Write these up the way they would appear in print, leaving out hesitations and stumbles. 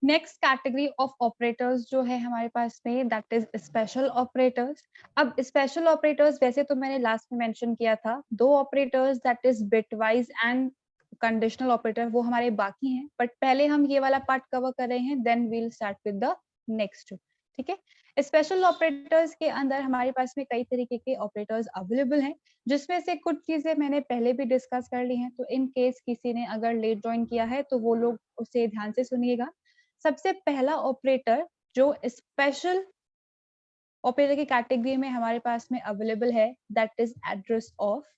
Next category of operators जो है हमारे पास में दैट इज स्पेशल ऑपरेटर्स। अब स्पेशल ऑपरेटर्स वैसे तो मैंने लास्ट में मेंशन किया था, दो operators that is bitwise and conditional operator वो हमारे बाकी हैं, बट पहले हम ये वाला पार्ट कवर कर रहे हैं, then we'll start with the next. ठीक है, स्पेशल ऑपरेटर्स के अंदर हमारे पास में कई तरीके के ऑपरेटर्स अवेलेबल हैं, जिसमें से कुछ चीजें मैंने पहले भी डिस्कस कर ली हैं, तो इन केस किसी ने अगर लेट ज्वाइन किया है तो वो लोग उसे ध्यान से सुनिएगा। सबसे पहला ऑपरेटर जो स्पेशल ऑपरेटर की कैटेगरी में हमारे पास में अवेलेबल है that is address of.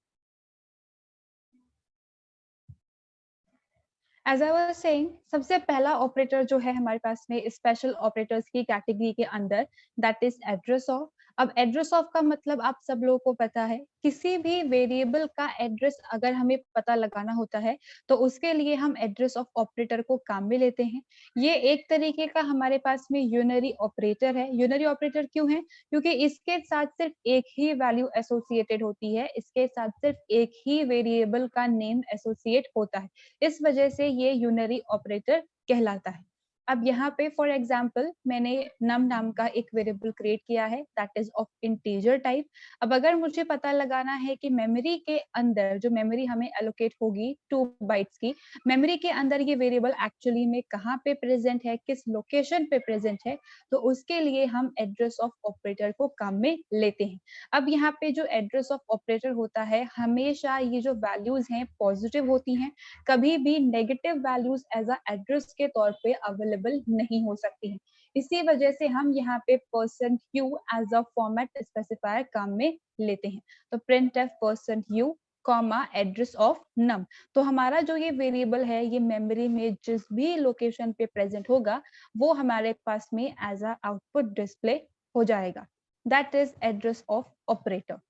As I was saying, सबसे पहला ऑपरेटर जो है हमारे पास में स्पेशल ऑपरेटर्स की कैटेगरी के अंदर दैट इज एड्रेस ऑफ। अब एड्रेस ऑफ का मतलब आप सब लोगों को पता है, किसी भी वेरिएबल का एड्रेस अगर हमें पता लगाना होता है तो उसके लिए हम एड्रेस ऑफ ऑपरेटर को काम में लेते हैं। ये एक तरीके का हमारे पास में यूनरी ऑपरेटर है। यूनरी ऑपरेटर क्यों है? क्योंकि इसके साथ सिर्फ एक ही वैल्यू एसोसिएटेड होती है, इसके साथ सिर्फ एक ही वेरिएबल का नेम एसोसिएट होता है, इस वजह से ये यूनरी ऑपरेटर कहलाता है। अब यहाँ पे फॉर एग्जाम्पल मैंने नम नाम का एक वेरिएबल क्रिएट किया है that is of integer type. अब अगर मुझे पता लगाना है कि मेमोरी के अंदर जो मेमोरी हमें एलोकेट होगी 2 बाइट्स की, मेमोरी के अंदर ये वेरिएबल एक्चुअली में कहाँ पे प्रेजेंट है, किस लोकेशन पे प्रेजेंट है, तो उसके लिए हम एड्रेस ऑफ ऑपरेटर को काम में लेते हैं। अब यहाँ पे जो एड्रेस ऑफ ऑपरेटर होता है, हमेशा ये जो वैल्यूज हैं पॉजिटिव होती हैं, कभी भी negative values as a address के तौर पे अवेलेबल नहीं हो सकती हैं। इसी वजह से हम यहाँ पे %u as a format specifier काम में लेते हैं। तो printf %u comma address of num. तो हमारा जो ये वेरिएबल है ये मेमोरी में जिस भी लोकेशन पे प्रेजेंट होगा वो हमारे पास में एज अ आउटपुट डिस्प्ले हो जाएगा। That is address of operator.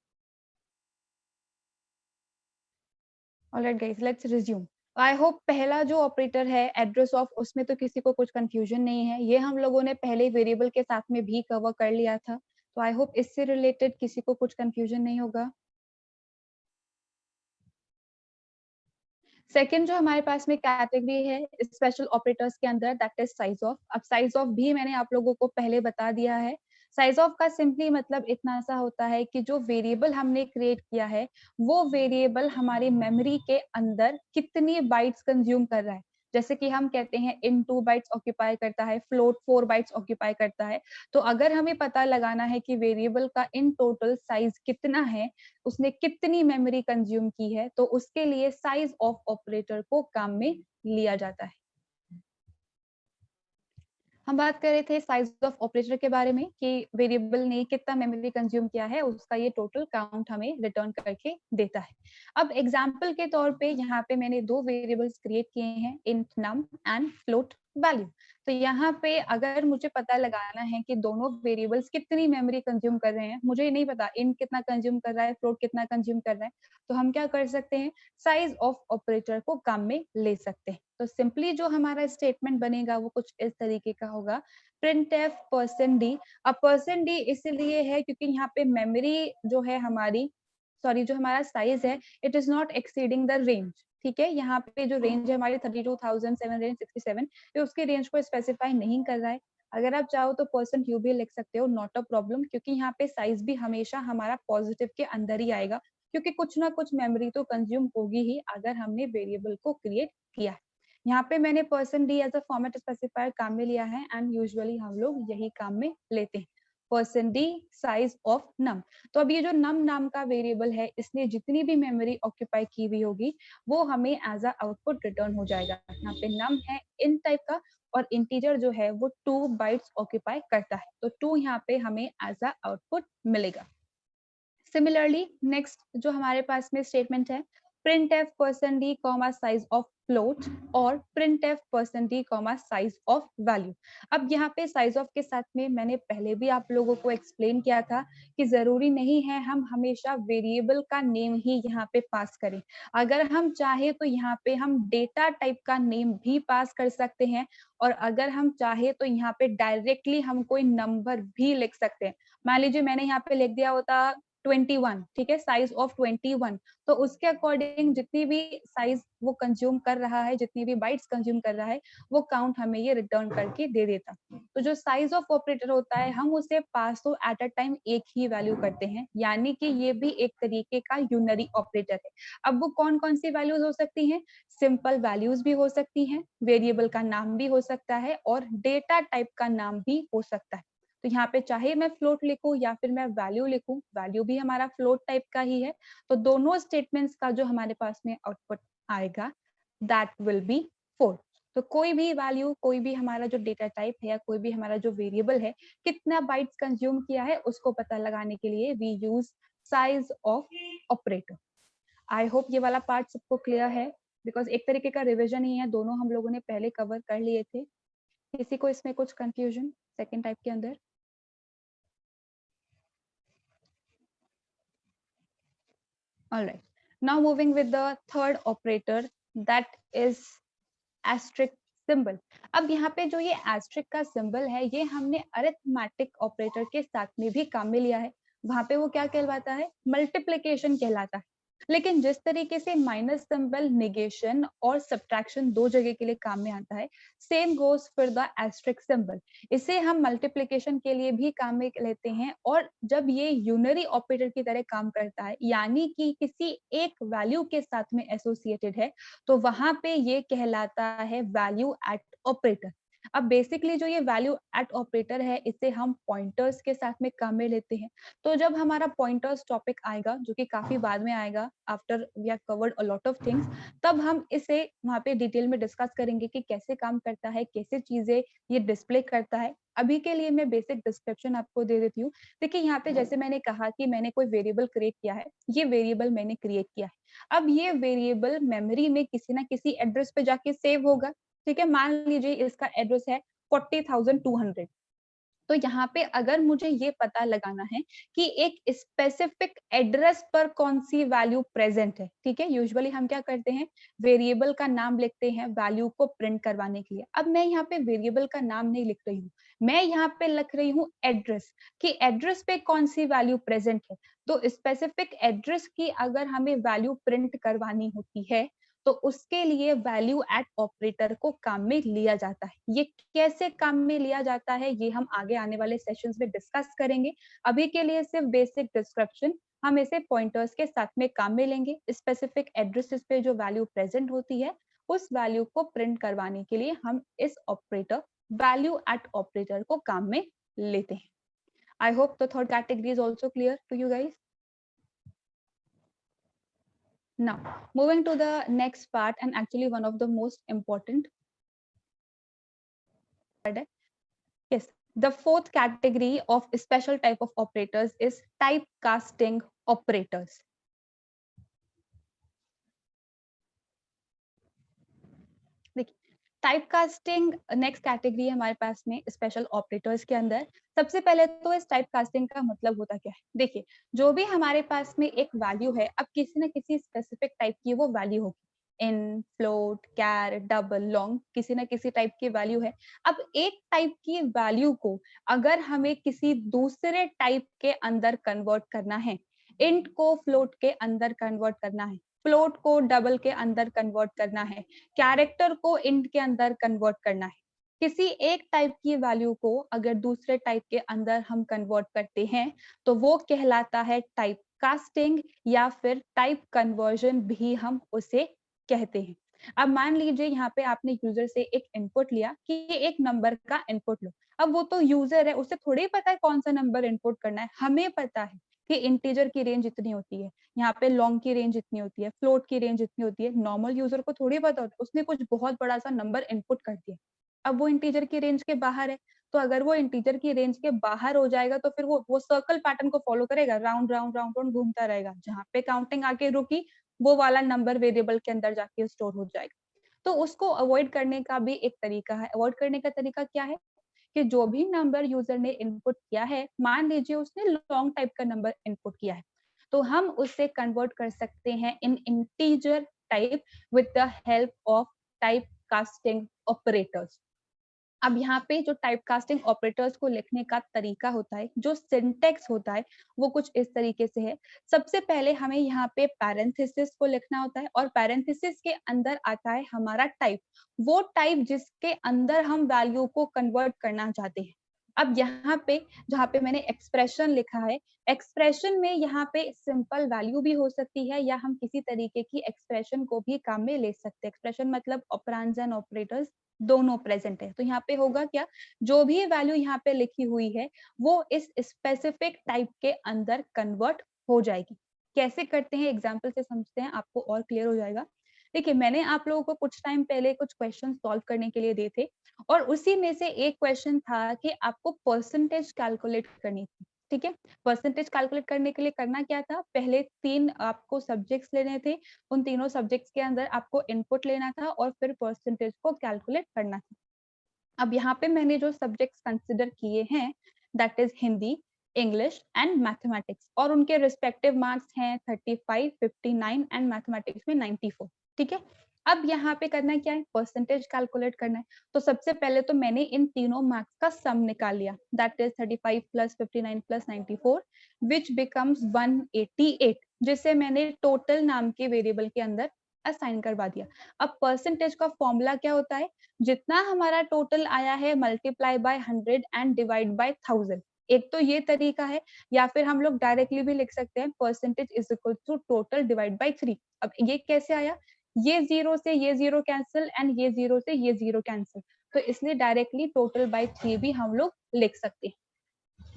Alright guys, let's resume. I hope पहला जो ऑपरेटर है एड्रेस ऑफ, उसमें तो किसी को कुछ कंफ्यूजन नहीं है, ये हम लोगों ने पहले वेरिएबल के साथ में भी कवर कर लिया था, तो आई होप इससे रिलेटेड किसी को कुछ कंफ्यूजन नहीं होगा। सेकंड जो हमारे पास में कैटेगरी है स्पेशल ऑपरेटर्स के अंदर दैट इज साइज ऑफ। अब साइज ऑफ भी मैंने आप लोगों को पहले बता दिया है। साइज ऑफ का सिंपली मतलब इतना सा होता है कि जो वेरिएबल हमने क्रिएट किया है वो वेरिएबल हमारी मेमोरी के अंदर कितनी बाइट्स कंज्यूम कर रहा है। जैसे कि हम कहते हैं इन 2 बाइट्स ऑक्यूपाई करता है, फ्लोट 4 बाइट्स ऑक्यूपाई करता है। तो अगर हमें पता लगाना है कि वेरिएबल का इन टोटल साइज कितना है, उसने कितनी मेमोरी कंज्यूम की है, तो उसके लिए साइज ऑफ ऑपरेटर को काम में लिया जाता है। हम बात कर रहे थे साइज ऑफ ऑपरेटर के बारे में कि वेरिएबल ने कितना मेमोरी कंज्यूम किया है, उसका ये टोटल काउंट हमें रिटर्न करके देता है। अब एग्जांपल के तौर पे यहाँ पे मैंने दो वेरिएबल्स क्रिएट किए हैं, int num and float value. तो यहाँ पे अगर मुझे पता लगाना है कि दोनों वेरिएबल्स कितनी मेमोरी कंज्यूम कर रहे हैं, मुझे नहीं पता इंट कितना कंज्यूम कर रहा है, फ्लोट कितना कंज्यूम कर रहा है, तो हम क्या कर सकते हैं, साइज ऑफ ऑपरेटर को काम में ले सकते हैं। तो सिंपली जो हमारा स्टेटमेंट बनेगा वो कुछ इस तरीके का होगा, printf %d। अब %d इसलिए है क्योंकि यहाँ पे मेमोरी जो है हमारी, सॉरी जो हमारा साइज है, it is not exceeding the range. ठीक है, यहाँ पे जो रेंज है हमारी 32,767, ये उसके रेंज को स्पेसिफाई नहीं कर रहा है। अगर आप चाहो तो %u भी लिख सकते हो, नॉट अ प्रॉब्लम, क्योंकि यहाँ पे साइज भी हमेशा हमारा पॉजिटिव के अंदर ही आएगा, क्योंकि कुछ ना कुछ मेमोरी तो कंज्यूम होगी ही अगर हमने वेरिएबल को क्रिएट किया है। यहाँ पे मैंने %d as a format specifier काम में लिया है एंड यूजुअली हम लोग यही काम में लेते हैं, %d साइज ऑफ नम। तो अब ये जो नम नाम का वेरिएबल है, इसने जितनी भी मेमोरी ऑक्यूपाई की हुई होगी वो हमें एज अ आउटपुट रिटर्न हो जाएगा। यहाँ पे नम है इन टाइप का और इंटीजर जो है वो 2 बाइट्स ऑक्यूपाई करता है, तो 2 यहाँ पे हमें एज अ आउटपुट मिलेगा। सिमिलरली नेक्स्ट जो हमारे पास में स्टेटमेंट है, printf %d size of float और printf %d size of value। अब यहाँ पे साइज ऑफ के साथ में मैंने पहले भी आप लोगों को एक्सप्लेन किया था कि जरूरी नहीं है हम हमेशा वेरिएबल का नेम ही यहाँ पे पास करें। अगर हम चाहे तो यहाँ पे हम डेटा टाइप का नेम भी पास कर सकते हैं, और अगर हम चाहे तो यहाँ पे डायरेक्टली हम कोई नंबर भी लिख सकते हैं। मान लीजिए मैंने यहाँ पे लिख दिया होता 21, ठीक है, साइज ऑफ 21, तो उसके अकॉर्डिंग जितनी भी साइज वो कंज्यूम कर रहा है, जितनी भी बाइट्स कंज्यूम कर रहा है, वो काउंट हमें ये रिटर्न करके दे देता। तो जो साइज ऑफ ऑपरेटर होता है, हम उसे पास तो एट अ टाइम एक ही वैल्यू करते हैं, यानी कि ये भी एक तरीके का यूनरी ऑपरेटर है। अब वो कौन कौन सी वैल्यूज हो सकती हैं? सिंपल वैल्यूज भी हो सकती हैं, वेरिएबल का नाम भी हो सकता है, और डेटा टाइप का नाम भी हो सकता है। तो यहाँ पे चाहे मैं फ्लोट लिखूं या फिर मैं वैल्यू लिखूं, वैल्यू भी हमारा फ्लोट टाइप का ही है। तो दोनों स्टेटमेंट्स का जो हमारे पास में आउटपुट आएगा, दैट विल बी 4। तो कोई भी वैल्यू, कोई भी हमारा जो डेटा टाइप है या कोई भी हमारा जो वेरिएबल है, कितना बाइट्स कंज्यूम किया है, उसको पता लगाने के लिए we use size of operator. I hope ये वाला पार्ट सबको क्लियर है, बिकॉज एक तरीके का रिविजन ही है, दोनों हम लोगों ने पहले कवर कर लिए थे। किसी को इसमें कुछ कंफ्यूजन सेकेंड टाइप के अंदर? Alright. Now moving with the third operator, that is asterisk symbol. अब यहाँ पे जो ये asterisk का symbol है, ये हमने arithmetic operator के साथ में भी काम में लिया है। वहां पे वो क्या कहलाता है? मल्टीप्लीकेशन कहलाता है। लेकिन जिस तरीके से माइनस सिंबल निगेशन और सब्ट्रैक्शन दो जगह के लिए काम में आता है, same goes for the asterisk symbol. इसे हम मल्टीप्लिकेशन के लिए भी काम में लेते हैं, और जब ये यूनरी ऑपरेटर की तरह काम करता है, यानी कि किसी एक वैल्यू के साथ में एसोसिएटेड है, तो वहां पे ये कहलाता है वैल्यू एट ऑपरेटर। अब बेसिकली जो ये वैल्यू एट ऑपरेटर है, इसे हम पॉइंटर्स के साथ में काम में लेते हैं। तो जब हमारा पॉइंटर्स टॉपिक आएगा, जो कि काफी बाद में आएगा, after we have covered a lot of things, तब हम इसे वहां पे डिटेल में डिस्कस करेंगे कि कैसे काम करता है, कैसे चीजें ये डिस्प्ले करता है। अभी के लिए मैं बेसिक डिस्क्रिप्शन आपको दे देती हूँ। देखिए यहाँ पे जैसे मैंने कहा कि मैंने कोई वेरिएबल क्रिएट किया है, ये वेरिएबल मैंने क्रिएट किया है। अब ये वेरिएबल मेमोरी में किसी ना किसी एड्रेस पे जाके सेव होगा, ठीक है। मान लीजिए इसका एड्रेस है 40,200। तो यहाँ पे अगर मुझे ये पता लगाना है कि एक स्पेसिफिक एड्रेस पर कौन सी वैल्यू प्रेजेंट है, ठीक है, यूजुअली हम क्या करते हैं, वेरिएबल का नाम लिखते हैं वैल्यू को प्रिंट करवाने के लिए। अब मैं यहाँ पे वेरिएबल का नाम नहीं लिख रही हूँ, मैं यहाँ पे लिख रही हूँ एड्रेस, कि एड्रेस पे कौन सी वैल्यू प्रेजेंट है। तो स्पेसिफिक एड्रेस की अगर हमें वैल्यू प्रिंट करवानी होती है, तो उसके लिए वैल्यू एट ऑपरेटर को काम में लिया जाता है। ये कैसे काम में लिया जाता है, ये हम आगे आने वाले सेशंस में डिस्कस करेंगे। अभी के लिए सिर्फ बेसिक डिस्क्रिप्शन, हम इसे पॉइंटर्स के साथ में काम में लेंगे। स्पेसिफिक एड्रेसेस पे जो वैल्यू प्रेजेंट होती है, उस वैल्यू को प्रिंट करवाने के लिए हम इस ऑपरेटर वैल्यू एट ऑपरेटर को काम में लेते हैं। I hope the third category is also clear to you guys. Now, moving to the next part, and actually one of the most important. Yes, the fourth category of special type of operators is typecasting operators. देखिए, typecasting next category है हमारे पास में special operators के अंदर। सबसे पहले तो इस टाइपकास्टिंग का मतलब होता क्या है? देखिए, जो भी हमारे पास में एक वैल्यू है, अब किसी ना किसी स्पेसिफिक टाइप की वो वैल्यू होगी, इन, फ्लोट, कैर, डबल, लॉन्ग, किसी ना किसी टाइप की वैल्यू है। अब एक टाइप की वैल्यू को अगर हमें किसी दूसरे टाइप के अंदर कन्वर्ट करना है, इंट को फ्लोट के अंदर कन्वर्ट करना है, फ्लोट को डबल के अंदर कन्वर्ट करना है, कैरेक्टर को इंट के अंदर कन्वर्ट करना है, किसी एक टाइप की वैल्यू को अगर दूसरे टाइप के अंदर हम कन्वर्ट करते हैं, तो वो कहलाता है टाइप कास्टिंग, या फिर टाइप कन्वर्जन भी हम उसे कहते हैं। अब मान लीजिए यहाँ पे आपने यूजर से एक इनपुट लिया कि ये एक नंबर का इनपुट लो। अब वो तो यूजर है, उसे थोड़ी पता है कौन सा नंबर इनपुट करना है। हमें पता है कि इंटीजर की रेंज इतनी होती है, यहाँ पे लॉन्ग की रेंज इतनी होती है, फ्लोट की रेंज इतनी होती है। नॉर्मल यूजर को थोड़ी पता होता है, उसने कुछ बहुत बड़ा सा नंबर इनपुट कर दिया, अब वो इंटीजर की रेंज के बाहर है। तो अगर वो इंटीजर की रेंज के बाहर हो जाएगा, तो फिर वो सर्कल पैटर्न को फॉलो करेगा, राउंड राउंड राउंड राउंड घूमता रहेगा। जहाँ पे काउंटिंग आके रुकी, वो वाला नंबर वेरिएबल के अंदर जाके स्टोर हो जाएगा। तो उसको अवॉइड करने का भी एक तरीका है। अवॉइड करने का तरीका क्या है, कि जो भी नंबर यूजर ने इनपुट किया है, मान लीजिए उसने लॉन्ग टाइप का नंबर इनपुट किया है, तो हम उसे कन्वर्ट कर सकते हैं in integer type with the help of type casting operators. अब यहाँ पे जो टाइपकास्टिंग ऑपरेटर्स को लिखने का तरीका होता है, जो सिंटैक्स होता है, वो कुछ इस तरीके से है। सबसे पहले हमें यहाँ पे पैरेंथेसिस को लिखना होता है और पैरेंथेसिस के अंदर आता है हमारा टाइप, वो टाइप जिसके अंदर हम वैल्यू को कन्वर्ट करना चाहते हैं। अब यहाँ पे जहाँ पे मैंने एक्सप्रेशन लिखा है, एक्सप्रेशन में यहाँ पे सिंपल वैल्यू भी हो सकती है या हम किसी तरीके की एक्सप्रेशन को भी काम में ले सकते हैं। एक्सप्रेशन मतलब ऑपरेंड्स एंड ऑपरेटर्स दोनों प्रेजेंट है। तो यहाँ पे होगा क्या, जो भी वैल्यू यहाँ पे लिखी हुई है वो इस स्पेसिफिक टाइप के अंदर कन्वर्ट हो जाएगी। कैसे करते हैं एग्जाम्पल से समझते हैं, आपको और क्लियर हो जाएगा। देखिए, मैंने आप लोगों को कुछ टाइम पहले कुछ क्वेश्चन सॉल्व करने के लिए दिए थे और उसी में से एक क्वेश्चन था कि आपको परसेंटेज कैलकुलेट करनी थी। ठीक है, परसेंटेज कैलकुलेट करने के लिए करना क्या था, पहले 3 आपको सब्जेक्ट्स लेने थे, उन तीनों सब्जेक्ट्स के अंदर आपको इनपुट लेना था और फिर परसेंटेज को कैलकुलेट करना था। अब यहाँ पे मैंने जो सब्जेक्ट्स कंसिडर किए हैं, that is Hindi, English and mathematics, और उनके रिस्पेक्टिव मार्क्स हैं 35, 59 एंड मैथमेटिक्स में 94। ठीक है, अब यहाँ पे करना क्या है, परसेंटेज कैलकुलेट करना है। तो सबसे पहले तो मैंने इन तीनों मार्क्स का सम निकाल लिया, that is 35 plus 59 plus 94 which becomes 188, जिसे मैंने टोटल नाम के वेरिएबल के अंदर असाइन करवा दिया। अब परसेंटेज का फॉर्मूला क्या होता है, जितना हमारा टोटल आया है multiply by 100 and divide by 1000। एक तो ये तरीका है, या फिर हम लोग डायरेक्टली भी लिख सकते हैं percentage is equal to total divide by 3। अब ये कैसे आया, ये जीरो से ये जीरो कैंसिल एंड ये जीरो से ये जीरो कैंसिल, तो इसलिए डायरेक्टली टोटल बाय 3 भी हम लोग लिख सकते हैं।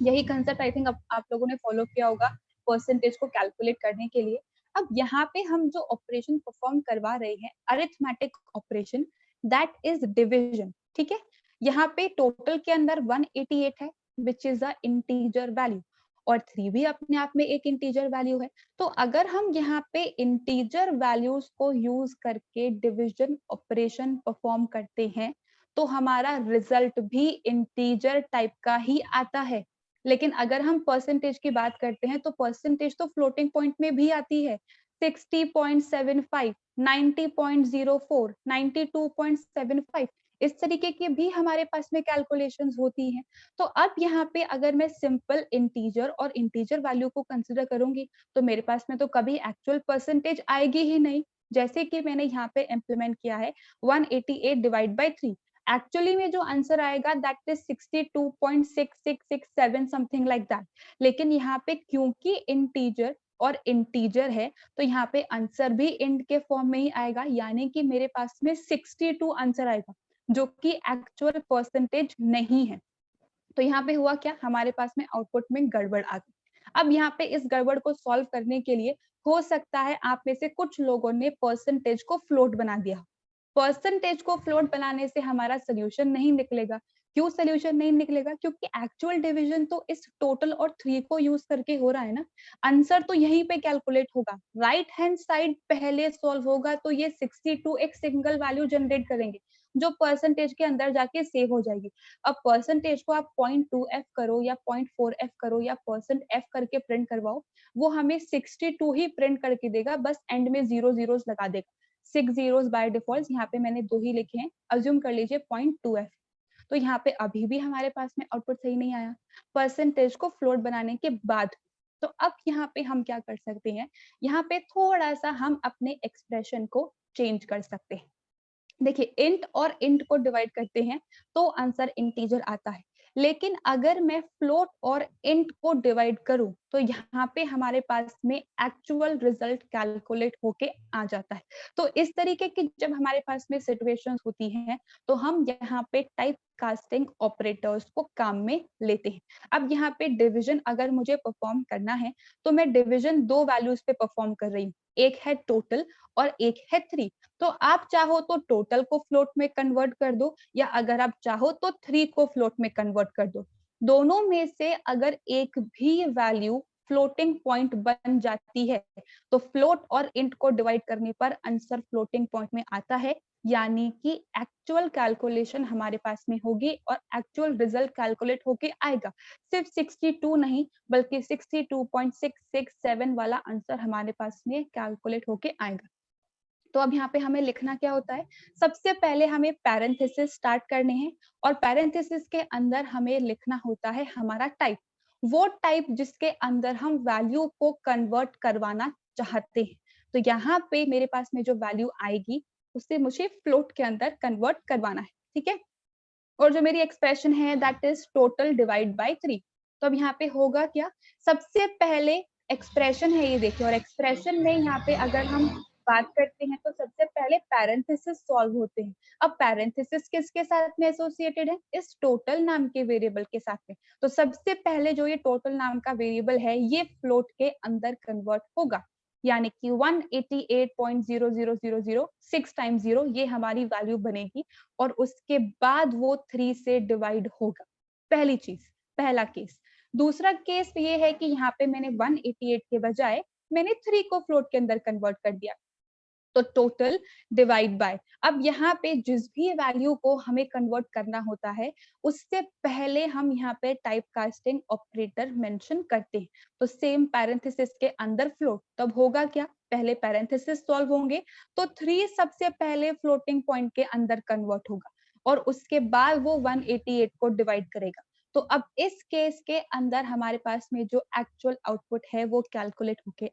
यही कंसेप्ट आई थिंक आप लोगों ने फॉलो किया होगा परसेंटेज को कैलकुलेट करने के लिए। अब यहाँ पे हम जो ऑपरेशन परफॉर्म करवा रहे हैं, arithmetic operation, that is division. ठीक है, यहाँ पे टोटल के अंदर 188 है which is the integer value, और 3 भी अपने आप में एक इंटीजर वैल्यू है। तो अगर हम यहाँ पे इंटीजर वैल्यूज को यूज करके डिविजन ऑपरेशन परफॉर्म करते हैं, तो हमारा रिजल्ट भी इंटीजर टाइप का ही आता है। लेकिन अगर हम परसेंटेज की बात करते हैं, तो परसेंटेज तो फ्लोटिंग पॉइंट में भी आती है, 60.75, 90.04, 92.75, इस तरीके की भी हमारे पास में कैलकुलेशंस होती हैं। तो अब यहाँ पे अगर मैं सिंपल इंटीजर और इंटीजर वैल्यू को कंसिडर करूंगी, तो मेरे पास में तो कभी एक्चुअल परसेंटेज आएगी ही नहीं। जैसे कि मैंने यहाँ पे इम्प्लीमेंट किया है 188 डिवाइड बाई 3, एक्चुअली में जो आंसर आएगा that is 62.6667 something like that. लेकिन यहाँ पे क्योंकि इंटीजर और इंटीजर है, तो यहाँ पे आंसर भी इंट के फॉर्म में ही आएगा, यानी कि मेरे पास में 62 आंसर आएगा, जो कि एक्चुअल परसेंटेज नहीं है। तो यहाँ पे हुआ क्या, हमारे पास में आउटपुट में गड़बड़ आ गई। अब यहाँ पे इस गड़बड़ को सॉल्व करने के लिए हो सकता है आप में से कुछ लोगों ने परसेंटेज को फ्लोट बना दिया। परसेंटेज को फ्लोट बनाने से हमारा सोल्यूशन नहीं निकलेगा। क्यों सोल्यूशन नहीं निकलेगा, क्योंकि एक्चुअल डिवीजन तो इस टोटल और 3 को यूज करके हो रहा है ना। आंसर तो यहीं पे कैलकुलेट होगा, राइट हैंड साइड पहले सॉल्व होगा, तो ये 62 एक सिंगल वैल्यू जनरेट करेंगे जो परसेंटेज के अंदर जाके सेव हो जाएगी। अब परसेंटेज को आप 0.2f करो या 0.4f करो या %f करके प्रिंट करवाओ, वो हमें 62 ही प्रिंट करके देगा, बस एंड में 0 zeros लगा देगा। 6 zeros बाय डिफॉल्ट, यहाँ पे मैंने 2 ही लिखे हैं, अज्यूम कर लीजिए 0.2f। तो यहाँ पे अभी भी हमारे पास में आउटपुट सही नहीं आया परसेंटेज को फ्लोट बनाने के बाद। तो अब यहाँ पे हम क्या कर सकते हैं, यहाँ पे थोड़ा सा हम अपने एक्सप्रेशन को चेंज कर सकते हैं। देखिए, इंट और इंट को डिवाइड करते हैं तो आंसर इंटीजर आता है, लेकिन अगर मैं फ्लोट और इंट को डिवाइड करूं, तो यहाँ पे हमारे पास में एक्चुअल रिजल्ट कैलकुलेट होके आ जाता है। तो इस तरीके की जब हमारे पास में सिचुएशंस होती हैं, तो हम यहाँ पे टाइप कास्टिंग ऑपरेटर्स को काम में लेते हैं। अब यहाँ पे डिविजन अगर मुझे परफॉर्म करना है, तो मैं डिविजन 2 वैल्यूज पे परफॉर्म कर रही हूँ, एक है टोटल और एक है 3। तो आप चाहो तो टोटल को फ्लोट में कन्वर्ट कर दो, या अगर आप चाहो तो 3 को फ्लोट में कन्वर्ट कर दो। दोनों में से अगर एक भी वैल्यू फ्लोटिंग पॉइंट बन जाती है, तो फ्लोट और इंट को डिवाइड करने पर आंसर फ्लोटिंग पॉइंट में आता है, यानी कि एक्चुअल कैलकुलेशन हमारे पास में होगी और एक्चुअल रिजल्ट कैलकुलेट होके आएगा। सिर्फ 62 नहीं, बल्कि 62.667 वाला आंसर हमारे पास में कैलकुलेट होके आएगा। तो अब यहाँ पे हमें लिखना क्या होता है, सबसे पहले हमें पैरेंथेसिस स्टार्ट करने हैं और पैरेंथेसिस के अंदर हमें लिखना होता है हमारा टाइप, वो टाइप जिसके अंदर हम वैल्यू को कन्वर्ट करवाना चाहते हैं। तो यहाँ पे मेरे पास में जो वैल्यू आएगी उसे मुझे फ्लोट के अंदर कन्वर्ट करवाना है, ठीक है। और जो मेरी एक्सप्रेशन है that is total divide by 3। तो अब यहाँ पे होगा क्या, सबसे पहले एक्सप्रेशन है ये देखिए, और एक्सप्रेशन में यहाँ पे अगर हम बात करते हैं तो सबसे पहले पैरेंथेसिस सॉल्व होते हैं। अब पैरेंथेसिस किसके साथ में एसोसिएटेड है, इस टोटल नाम के वेरिएबल के साथ में। तो सबसे पहले जो ये टोटल नाम का वेरिएबल है ये फ्लोट के अंदर कन्वर्ट होगा, यानी कि 188.00006 टाइम्स 0 ये हमारी वैल्यू बनेगी और उसके बाद वो 3 से डिवाइड होगा। पहली चीज, पहला केस। दूसरा केस ये है कि यहाँ पे मैंने 188 के बजाय मैंने 3 को फ्लोट के अंदर कन्वर्ट कर दिया, तो टोटल डिवाइड बाय। अब यहाँ पे जिस भी वैल्यू को हमें कन्वर्ट करना होता है उससे पहले हम यहाँ पे टाइप कास्टिंग ऑपरेटर मेंशन करते हैं। तो सेम पैरेंथेसिस के अंदर फ्लोट, तब होगा क्या, पहले पैरेंथेसिस सॉल्व होंगे तो 3 सबसे पहले फ्लोटिंग पॉइंट के अंदर कन्वर्ट होगा और उसके बाद वो 188 को डिवाइड करेगा। तो अब इस केस के अंदर हमारे पास में जो एक्चुअल आउटपुट है वो कैलकुलेट होके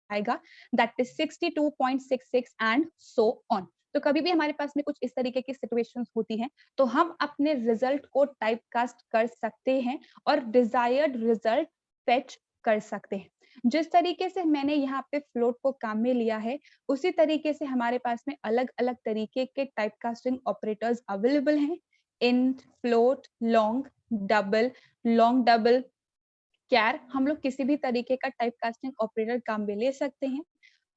आएगा, that is 62.66 and so on. तो कभी भी हमारे पास में कुछ इस तरीके की सिचुएशंस होती हैं तो हम अपने रिजल्ट को टाइप कास्ट कर सकते हैं और डिजायर्ड रिजल्ट फेच कर सकते हैं। जिस तरीके से मैंने यहाँ पे फ्लोट को काम में लिया है उसी तरीके से हमारे पास में अलग अलग तरीके के टाइप कास्टिंग ऑपरेटर्स अवेलेबल हैं, इंट, फ्लोट, लॉन्ग डबल, कैर। हम लोग किसी भी तरीके का टाइप कास्टिंग ऑपरेटर काम में ले सकते हैं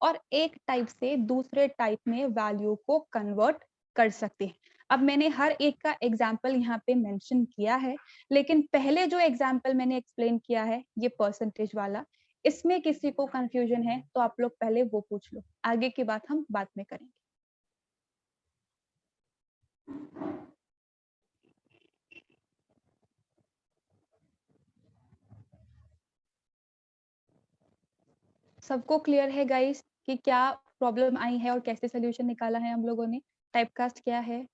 और एक टाइप से दूसरे टाइप में वैल्यू को कन्वर्ट कर सकते हैं। अब मैंने हर एक का एग्जाम्पल यहाँ पे मेंशन किया है, लेकिन पहले जो एग्जाम्पल मैंने एक्सप्लेन किया है ये परसेंटेज वाला, इसमें किसी को कंफ्यूजन है तो आप लोग पहले वो पूछ लो, आगे की बात हम बाद में करेंगे। सबको क्लियर है गाइस कि क्या प्रॉब्लम आई है और कैसे सोल्यूशन निकाला है हम लोगों ने, टाइपकास्ट क्या है?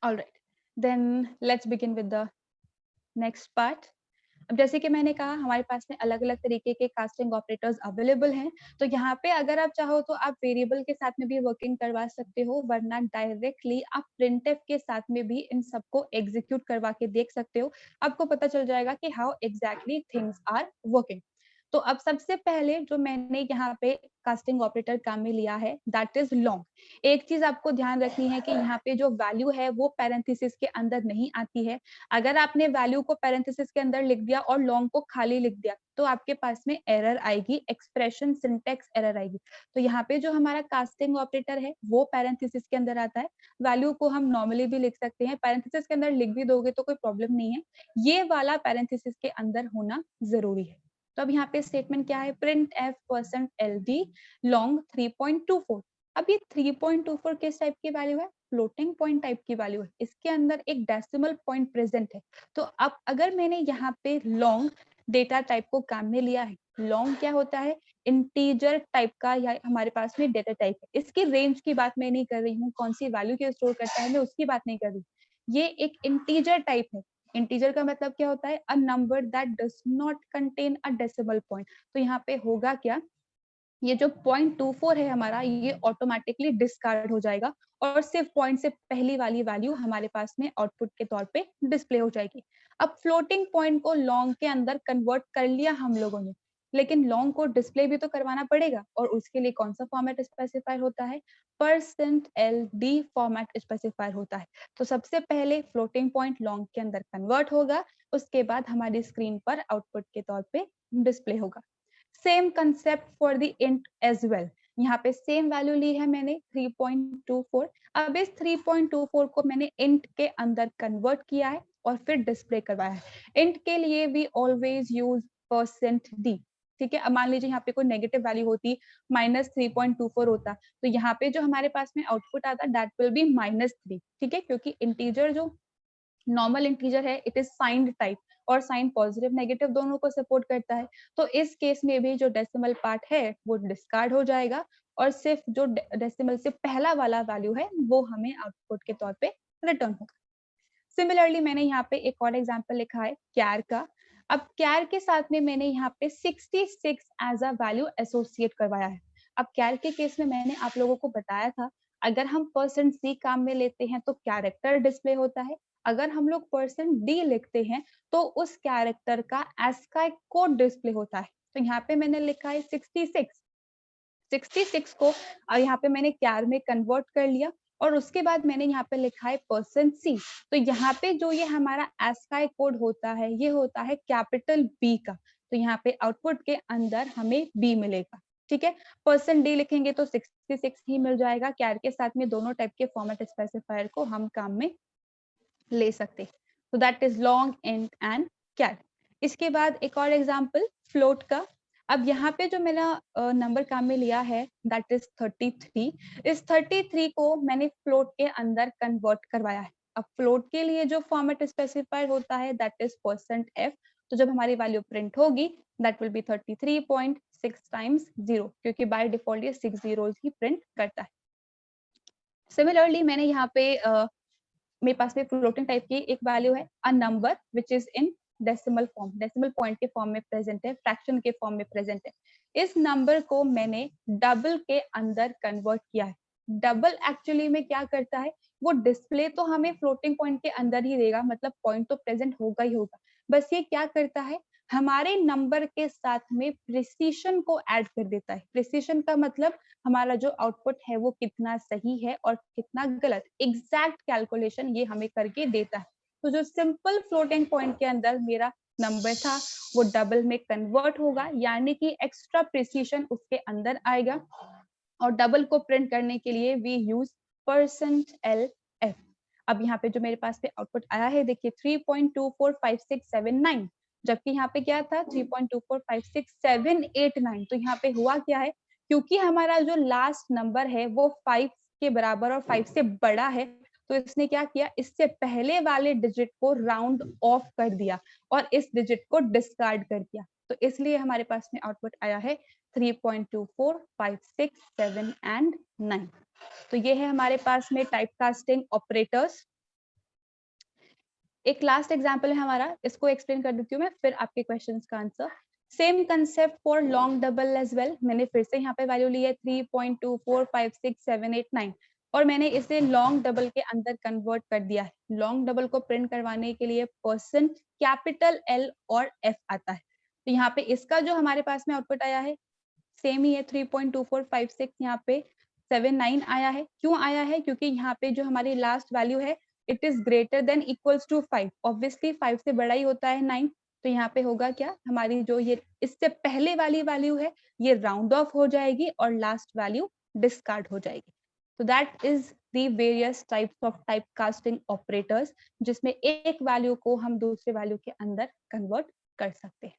Alright, then let's begin with the next part. अब जैसे कि मैंने कहा हमारे पास में अलग अलग तरीके के कास्टिंग ऑपरेटर्स अवेलेबल हैं, तो यहाँ पे अगर आप चाहो तो आप वेरिएबल के साथ में भी वर्किंग करवा सकते हो, वरना डायरेक्टली आप प्रिंटफ के साथ में भी इन सबको एग्जीक्यूट करवा के देख सकते हो। आपको पता चल जाएगा कि how exactly things are working. तो अब सबसे पहले जो मैंने यहाँ पे कास्टिंग ऑपरेटर काम में लिया है दैट इज लॉन्ग। एक चीज आपको ध्यान रखनी है कि यहाँ पे जो वैल्यू है वो पैरेंथेसिस के अंदर नहीं आती है। अगर आपने वैल्यू को पैरेंथेसिस के अंदर लिख दिया और लॉन्ग को खाली लिख दिया तो आपके पास में एरर आएगी, एक्सप्रेशन सिंटेक्स एरर आएगी। तो यहाँ पे जो हमारा कास्टिंग ऑपरेटर है वो पैरेंथेसिस के अंदर आता है। वैल्यू को हम नॉर्मली भी लिख सकते हैं, पैरेंथेसिस के अंदर लिख भी दोगे तो कोई प्रॉब्लम नहीं है, ये वाला पैरेंथेसिस के अंदर होना जरूरी है। तो अब यहाँ पे स्टेटमेंट क्या है, print F percent L D long 3.24। अब ये 3.24 किस टाइप की वैल्यू है, फ्लोटिंग पॉइंट टाइप की वैल्यू है, इसके अंदर एक डेसिमल पॉइंट प्रेजेंट है। तो अब अगर मैंने यहाँ पे लॉन्ग डेटा टाइप को काम में लिया है, लॉन्ग क्या होता है, इंटीजर टाइप का या हमारे पास में डेटा टाइप है। इसकी रेंज की बात मैं नहीं कर रही हूँ, कौन सी वैल्यू के स्टोर करता है मैं उसकी बात नहीं कर रही, ये एक इंटीजर टाइप है। इंटीजर का मतलब क्या होता है, a number that does not contain a decimal point. तो यहाँ पे होगा क्या, ये जो 0.24 है हमारा ये ऑटोमेटिकली डिस्कार्ड हो जाएगा और सिर्फ पॉइंट से पहली वाली वैल्यू हमारे पास में आउटपुट के तौर पे डिस्प्ले हो जाएगी। अब फ्लोटिंग पॉइंट को लॉन्ग के अंदर कन्वर्ट कर लिया हम लोगों ने, लेकिन लॉन्ग को डिस्प्ले भी तो करवाना पड़ेगा और उसके लिए कौन सा फॉर्मेट स्पेसिफाई होता है, %LD फॉर्मेट स्पेसिफाई होता है। तो सबसे पहले फ्लोटिंग पॉइंट लॉन्ग के अंदर कन्वर्ट होगा, उसके बाद हमारी स्क्रीन पर आउटपुट के तौर पे डिस्प्ले होगा। Same concept for the int as well, यहाँ पे सेम वैल्यू ली है मैंने 3.24। अब इस 3.24 को मैंने इंट के अंदर कन्वर्ट किया है और फिर डिस्प्ले करवाया है। इंट के लिए वी ऑलवेज यूज %D, ठीक है। अब मान लीजिए यहाँ पे कोई नेगेटिव वैल्यू होती, -3.24 होता, तो यहाँ पे जो हमारे पास में आउटपुट आता दैट विल बी -3, ठीक है, क्योंकि इंटीजर जो नॉर्मल इंटीजर है इट इज साइंड टाइप और साइन पॉजिटिव नेगेटिव दोनों को सपोर्ट करता है। तो इस केस में भी जो डेसिमल पार्ट है वो डिस्कार्ड हो जाएगा और सिर्फ जो डेसिमल से पहला वाला वैल्यू है वो हमें आउटपुट के तौर पे रिटर्न होगा। सिमिलरली मैंने यहाँ पे एक और एग्जांपल लिखा है कैर का। अब कैर के साथ में मैंने यहाँ पे 66 एज अ वैल्यू एसोसिएट करवाया है। अब कैर के केस में मैंने आप लोगों को बताया था, अगर हम %c काम में लेते हैं तो कैरेक्टर डिस्प्ले होता है, अगर हम लोग %d लिखते हैं तो उस कैरेक्टर का ASCII कोड डिस्प्ले होता है। तो यहाँ पे मैंने लिखा है 66 को यहाँ पे मैंने कैर में कन्वर्ट कर लिया और उसके बाद मैंने यहाँ पे लिखा है %c। तो यहाँ पे जो ये हमारा ASCII कोड होता है ये होता है कैपिटल B का। तो यहाँ पे आउटपुट के अंदर हमें B मिलेगा, ठीक है। %d लिखेंगे तो 66 ही मिल जाएगा। कैर के साथ में दोनों टाइप के फॉर्मेट स्पेसिफायर को हम काम में ले सकते हैं। तो that is long, int and char. इसके बाद एक और एग्जांपल फ्लोट का। अब यहाँ पे जो मेरा नंबर काम में लिया है दैट इज 33। इस 33 को मैंने फ्लोट के अंदर कन्वर्ट करवाया है। अब फ्लोट के लिए जो फॉर्मेट स्पेसिफायर होता है दैट इज %f। तो जब हमारी वैल्यू प्रिंट होगी दैट विल बी 33.6 टाइम्स 0, क्योंकि बाय डिफॉल्ट ये 6 zeros ही प्रिंट करता है। सिमिलरली मैंने यहाँ पे मेरे पास में फ्लोटिंग टाइप की एक वैल्यू है, a number which is in decimal form, decimal point के फॉर्म में प्रेजेंट है, फ्रैक्शन के फॉर्म में प्रेजेंट है। इस नंबर को मैंने डबल के अंदर कन्वर्ट किया है। डबल एक्चुअली में क्या करता है, वो डिस्प्ले तो हमें फ्लोटिंग पॉइंट के अंदर ही देगा, मतलब पॉइंट तो प्रेजेंट होगा ही होगा, बस ये क्या करता है हमारे नंबर के साथ में प्रिसीशन को ऐड कर देता है। प्रिसीशन का मतलब हमारा जो आउटपुट है वो कितना सही है और कितना गलत, एग्जैक्ट कैलकुलेशन ये हमें करके देता है। तो जो सिंपल फ्लोटिंग पॉइंट के अंदर मेरा नंबर था वो डबल में कन्वर्ट होगा, यानी कि एक्स्ट्रा प्रिसीशन उसके अंदर आएगा। और डबल को प्रिंट करने के लिए वी यूज %lf। अब यहाँ पे जो मेरे पास पे आउटपुट आया है देखिए 3.245679, जबकि यहाँ पे क्या था 3.245679। तो यहाँ पे हुआ क्या है, क्योंकि हमारा जो लास्ट नंबर है वो 5 के बराबर और 5 से बड़ा है, तो इसने क्या किया, इससे पहले वाले डिजिट को राउंड ऑफ कर दिया और इस डिजिट को डिस्कार्ड कर दिया। तो इसलिए हमारे पास में आउटपुट आया है 3.2456 7 एंड 9। तो ये है हमारे पास में टाइपकास्टिंग ऑपरेटर्स। एक लास्ट एग्जांपल है हमारा, इसको एक्सप्लेन कर देती हूँ मैं, फिर आपके क्वेश्चंस का answer. Same concept for long double as well. मैंने फिर से यहाँ पे वैल्यू ली है 3.2456 7 8 9 और मैंने इसे लॉन्ग डबल के अंदर कन्वर्ट कर दिया है। लॉन्ग डबल को प्रिंट करवाने के लिए % कैपिटल L और F आता है। तो यहाँ पे इसका जो हमारे पास में आउटपुट आया है सेम ही है, 3.2456 यहाँ पे 79 आया है। क्यों आया है, क्योंकि यहाँ पे जो हमारी लास्ट वैल्यू है it is greater than equals to 5। Obviously 5 से बड़ा ही होता है 9। तो यहाँ पे होगा क्या, हमारी जो ये इससे पहले वाली वैल्यू है ये राउंड ऑफ हो जाएगी और लास्ट वैल्यू डिस्कार्ड हो जाएगी। तो that is the various types of typecasting operators, जिसमें एक वैल्यू को हम दूसरे वैल्यू के अंदर कन्वर्ट कर सकते हैं।